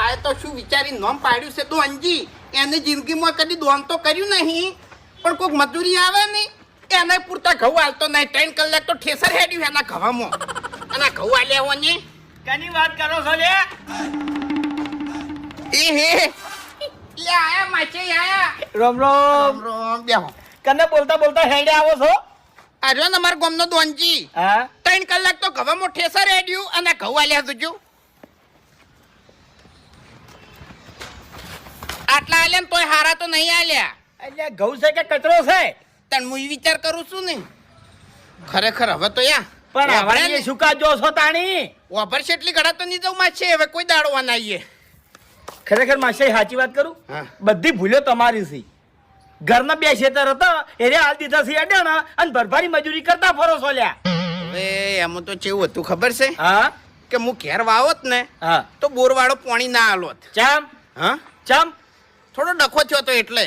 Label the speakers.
Speaker 1: આ તો શું વિચારી નામ પાડ્યું છે દોનજી. એને જિંદગીમાં કદી દોન તો કર્યું નહીં, પણ કોઈક મજૂરી આવે ને એને પૂરતા ઘઉં હાલતો નહીં. 3 કલાક તો ઠેસર હેડ્યું એના ઘવામાં. એના ઘઉં હાલ્યા હોય ને.
Speaker 2: કની વાત કરો છો લે?
Speaker 1: એ હે લે આયા માચે આયા.
Speaker 2: રોમ રોમ.
Speaker 1: રોમ બેહો.
Speaker 2: કને બોલતા બોલતા હેડે આવો છો?
Speaker 1: આજો ને અમારા ગામનો દોનજી.
Speaker 2: હા
Speaker 1: 3 કલાક તો ઘવામાં ઠેસર હેડ્યું અને ઘઉં હાલ્યા તુજો. આટલા હાલ્યા ને તોય હારા તો નહીં હાલ્યા.
Speaker 2: એટલે ઘઉં છે કે કચરો છે?
Speaker 1: તન હું ઈ વિચાર કરું છું ને ખરેખર હવે તો યા
Speaker 2: પણ હવે શું કા જો છો તાણી?
Speaker 1: ઓભર કેટલી ઘડા તો નહીં જવું માં છે. હવે કોઈ દાડવા ના આવીએ.
Speaker 2: ખરેખર માસી સાચી વાત કરું,
Speaker 1: હા.
Speaker 2: બધી ભૂલ્યો તમારી છે. ઘરના 2 ખેતર હતા એને હાલ દીધા છે અડાણા અને ભરભારી મજૂરી કરતા ફરો છો લ્યા.
Speaker 1: હવે એમાં તો કેવું હતું ખબર છે
Speaker 2: હા
Speaker 1: કે હું ઘેર વાવત ને
Speaker 2: હા.
Speaker 1: તો બોરવાળો પાણી ના આલોત.
Speaker 2: ચમ
Speaker 1: હા
Speaker 2: ચમ
Speaker 1: થોડો ડખો થયો તો એટલે